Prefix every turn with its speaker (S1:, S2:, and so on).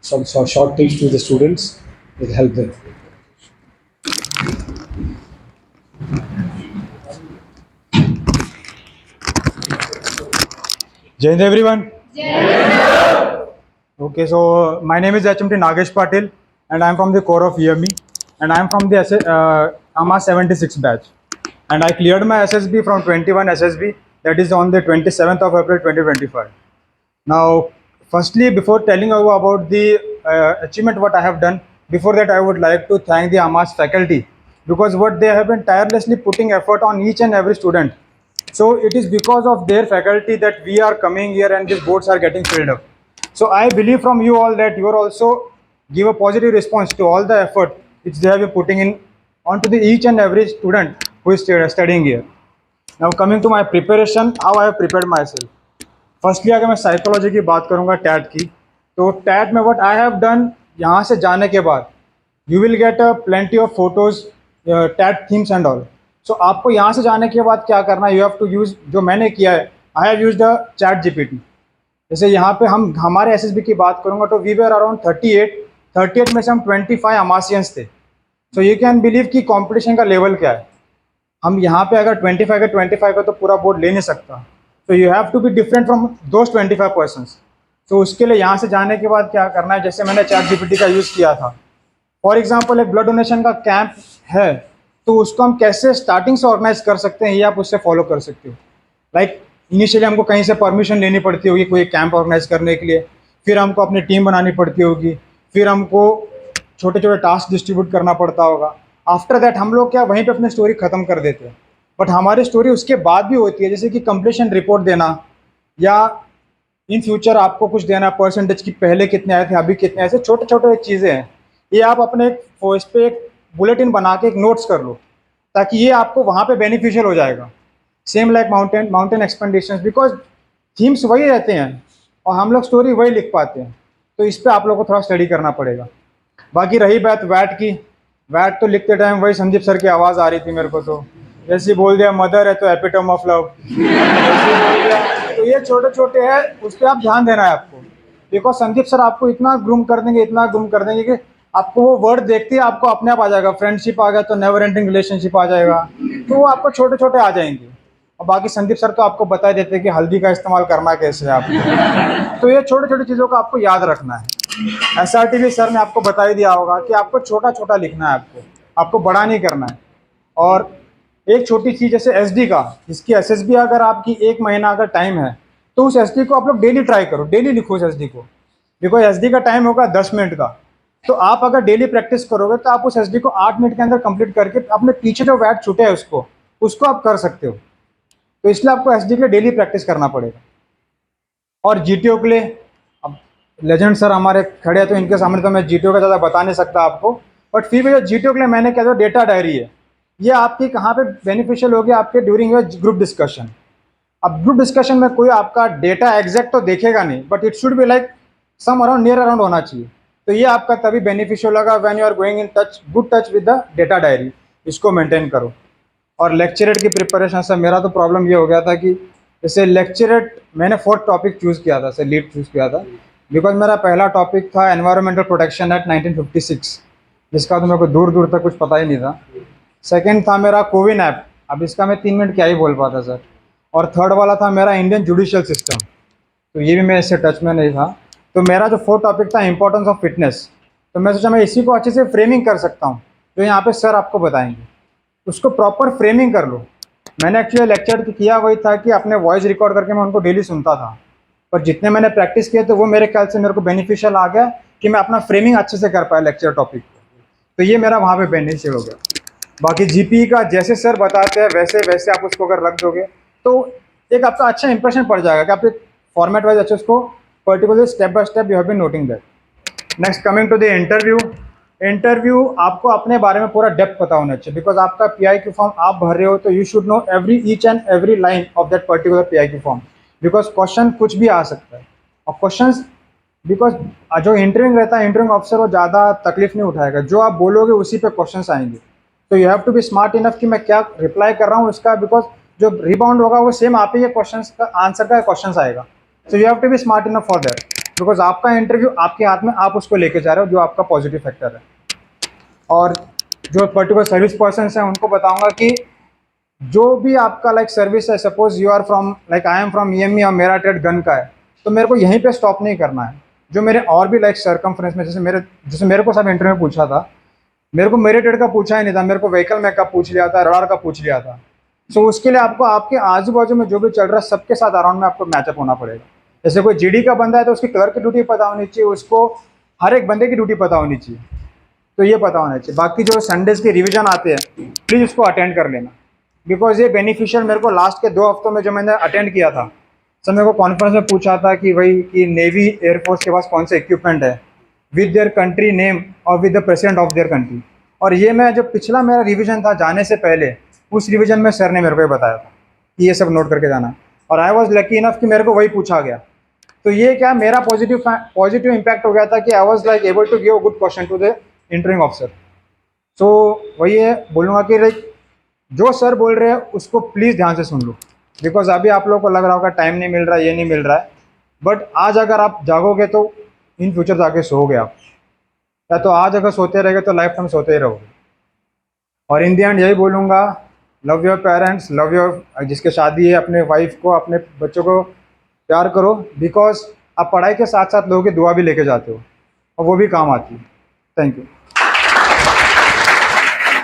S1: some short tips to the students will help them.
S2: Jai Hind everyone. Okay, so my name is HMT Nagesh Patil and I am from the core of EME and I am from the AMA 76 batch. And I cleared my SSB from 21 SSB, that is on the 27th of April 2025. Now, firstly, before telling you about the achievement what I have done, before that I would like to thank the AMAS faculty because what they have been tirelessly putting effort on each and every student. So it is because of their faculty that we are coming here and these boards are getting filled up. So I believe from you all that you are also give a positive response to all the effort which they have been putting in onto the each and every student who is studying here. Now coming to my preparation, how I have prepared myself. Firstly अगर मैं psychology की बात करूंगा TET की, तो TET में what I have done, यहाँ से जाने के बाद you will get a plenty of photos that themes and all. So आपको यहाँ से जाने के बाद क्या करना है, यू हैव टू यूज़ जो मैंने किया है, I have used a chat GPT. जैसे यहाँ पे हम हमारे एसएसबी की बात करूंगा तो वी वर अराउंड 38 में से हम 25 अमासियंस थे. सो यू कैन बिलीव कि कॉम्पिटिशन का लेवल क्या है. हम यहाँ पे अगर 25 का तो पूरा बोर्ड ले नहीं सकता. So you have to be different from those 25 persons. तो उसके लिए यहाँ से जाने के बाद क्या करना है, जैसे मैंने चैट जीपीटी का यूज़ किया था. फॉर एग्जाम्पल एक ब्लड डोनेशन का कैंप है तो उसको हम कैसे स्टार्टिंग से ऑर्गेनाइज कर सकते हैं, ये आप उससे फॉलो कर सकते हो. लाइक इनिशियली हमको कहीं से परमिशन लेनी पड़ती होगी कोई कैंप ऑर्गेनाइज करने के लिए, फिर हमको अपनी टीम बनानी पड़ती होगी, फिर हमको छोटे छोटे टास्क डिस्ट्रीब्यूट करना पड़ता होगा. आफ्टर दैट हम लोग क्या वहीं पे अपनी स्टोरी ख़त्म कर देते हैं. बट हमारी स्टोरी उसके बाद भी होती है, जैसे कि कंप्लीशन रिपोर्ट देना या इन फ्यूचर आपको कुछ देना, परसेंटेज की पहले कितने आए थे अभी कितने आए थे, छोटे छोटे चीज़ें हैं. ये आप अपने इस पे एक बुलेटिन बना के एक नोट्स कर लो ताकि ये आपको वहाँ पे बेनिफिशियल हो जाएगा. Same like mountain expeditions, because themes वही रहते हैं और हम लोग स्टोरी वही लिख पाते हैं. तो इस पर आप लोग को थोड़ा स्टडी करना पड़ेगा. बाकी रही बात वैट की, वैट तो लिखते टाइम वही संदीप सर की आवाज़ आ रही थी मेरे को. तो जैसे ही बोल दिया मदर है तो एपिटम ऑफ लव, तो ये छोटे छोटे हैं, उस पर आप ध्यान देना है आपको. बिकॉज संदीप सर आपको इतना ग्रूम कर देंगे, इतना ग्रूम कर देंगे कि आपको वो वर्ड देखते ही आपको अपने आप आ जाएगा. फ्रेंडशिप आ गया तो नेवर एंडिंग रिलेशनशिप आ जाएगा. तो वो आपको छोटे छोटे आ जाएंगे. और बाकी संदीप सर तो आपको बता देते हैं कि हल्दी का इस्तेमाल करना कैसे है आपको. तो ये छोटी छोटी चीज़ों को आपको याद रखना है. SRTV सर ने आपको बता ही दिया होगा कि आपको छोटा छोटा लिखना है, आपको बड़ा नहीं करना है. और एक छोटी चीज़ जैसे SD का, इसकी SSB अगर आपकी 1 महीना अगर टाइम है तो उस SD को आप लोग डेली ट्राई करो, डेली लिखो उस SD को. बिकॉज SD का टाइम होगा 10 मिनट का. तो आप अगर डेली प्रैक्टिस करोगे तो आप उस SD को 8 मिनट के अंदर कंप्लीट करके अपने पीछे जो वैट छूटे हैं उसको आप कर सकते हो. तो इसलिए आपको SD के लिए डेली प्रैक्टिस करना पड़ेगा. और GTO के लिए अब लेजेंड सर हमारे खड़े हैं तो इनके सामने तो मैं GTO का ज़्यादा बता नहीं सकता आपको. बट फिर भी जो GTO के लिए मैंने क्या जो डेटा डायरी है, ये आपकी कहाँ पे बेनिफिशियल होगी, आपके ड्यूरिंग योर ग्रुप डिस्कशन. अब ग्रुप डिस्कशन में कोई आपका डेटा एग्जैक्ट तो देखेगा नहीं, but it should be like some around near around होना चाहिए. तो ये आपका तभी बेनिफिशियल होगा when you are going in good touch with the data diary. इसको मेंटेन करो. और लेक्चरेट की प्रिपरेशन से मेरा तो प्रॉब्लम ये हो गया था कि जैसे लेक्चरेट मैंने 4th टॉपिक चूज़ किया था, से लीड चूज़ किया था. बिकॉज मेरा पहला टॉपिक था एनवायरमेंटल प्रोटेक्शन एक्ट 1956, जिसका तो मेरे को दूर दूर तक कुछ पता ही नहीं था. सेकेंड था मेरा कोविन ऐप, अब इसका मैं 3 मिनट क्या ही बोल पाता सर. और थर्ड वाला था मेरा इंडियन जुडिशियल सिस्टम, तो ये भी मैं इससे टच में नहीं था. तो मेरा जो 4th टॉपिक था इंपॉर्टेंस ऑफ फिटनेस, तो मैं सोचा मैं इसी को अच्छे से फ्रेमिंग कर सकता हूँ जो यहाँ पे सर आपको बताएंगे. उसको प्रॉपर फ्रेमिंग कर लो. मैंने एक्चुअली लेक्चर किया वही था कि अपने वॉइस रिकॉर्ड करके मैं उनको डेली सुनता था, पर जितने मैंने प्रैक्टिस किए तो वो मेरे ख्याल से मेरे को बेनिफिशियल आ गया कि मैं अपना फ्रेमिंग अच्छे से कर पाया लेक्चर टॉपिक. तो ये मेरा वहाँ पे बेनिफिशियल हो गया. बाकी GPE का जैसे सर बताते हैं वैसे वैसे आप उसको अगर रख दोगे तो एक आपका अच्छा इंप्रेशन पड़ जाएगा कि आप एक फॉर्मेट वाइज अच्छे उसको particular step by step you have been noting that. Next coming to the interview आपको अपने बारे में पूरा डेप्थ पता होना चाहिए. बिकॉज आपका PIQ फॉर्म आप भर रहे हो तो you should know each and every line of that particular PIQ form. Because question कुछ भी आ सकता है. और क्वेश्चन बिकॉज जो इंटरव्यूइंग रहता है, इंटरव्यूइंग ऑफिसर वो ज़्यादा तकलीफ नहीं उठाएगा, जो आप बोलोगे उसी पे क्वेश्चंस आएंगे. तो you have to be smart enough कि मैं क्या रिप्लाई कर रहा हूँ उसका, बिकॉज जो रिबाउंड होगा वो सेम आप ही के क्वेश्चन का आंसर का क्वेश्चन आएगा. So you have to be smart enough for that. Because आपका इंटरव्यू आपके हाथ में, आप उसको लेके जा रहे हो जो आपका पॉजिटिव फैक्टर है। और जो पर्टिकुलर सर्विस पर्सन हैं उनको बताऊंगा कि जो भी आपका लाइक सर्विस है, suppose you are from like I am from EME और मेरा ट्रेड गन का है, तो मेरे को यहीं पे स्टॉप नहीं करना है। जो मेरे और भी लाइक सर्कमफ्रेंस में, जैसे मेरे को सब इंटरव्यू में पूछा था, मेरे को मेरे ट्रेड का पूछा ही नहीं था, मेरे को व्हीकल में का पूछ लिया था, रडार का पूछ लिया था। सो उसके लिए आपको आपके आजू बाजू में जो भी चल रहा है सबके साथ अराउंड में आपको मैचअप होना पड़ेगा। जैसे कोई जीडी का बंदा है तो उसकी क्लर्क की ड्यूटी पता होनी चाहिए, उसको हर एक बंदे की ड्यूटी पता होनी चाहिए, तो ये पता होना चाहिए। बाकी जो संडेज के रिवीजन आते हैं प्लीज़ उसको अटेंड कर लेना, बिकॉज ये बेनिफिशियल मेरे को लास्ट के 2 हफ्तों में जो मैंने अटेंड किया था, सब मेरे को कॉन्फ्रेंस में पूछा था कि भाई कि नेवी एयरफोर्स के पास कौन से इक्विपमेंट है विद देयर कंट्री नेम और with the president of their country. और ये मैं जो पिछला मेरा रिवीजन था जाने से पहले, उस रिवीजन में सर ने मेरे को ये बताया था कि ये सब नोट करके जाना है, और आई वॉज लकी इनफ कि मेरे को वही पूछा गया। तो ये क्या मेरा पॉजिटिव इम्पैक्ट हो गया था कि I was like able to give a good question to the interviewing officer. So वही है, बोलूँगा कि लाइक जो सर बोल रहे हैं उसको प्लीज़ ध्यान से सुन लो, बिकॉज अभी आप लोगों को लग रहा होगा टाइम नहीं मिल रहा है, ये नहीं मिल रहा है, बट आज अगर आप जागोगे तो इन फ्यूचर जाके सोओगे आप, या तो आज अगर सोते रहेंगे तो लाइफ टाइम सोते ही रहोगे। और इन दी एंड यही बोलूँगा, love your parents, love your, जिसके शादी है अपने वाइफ को, अपने बच्चों को प्यार करो, बिकॉज आप पढ़ाई के साथ साथ लोगों की दुआ भी लेके जाते हो और वो भी काम आती है। Thank you.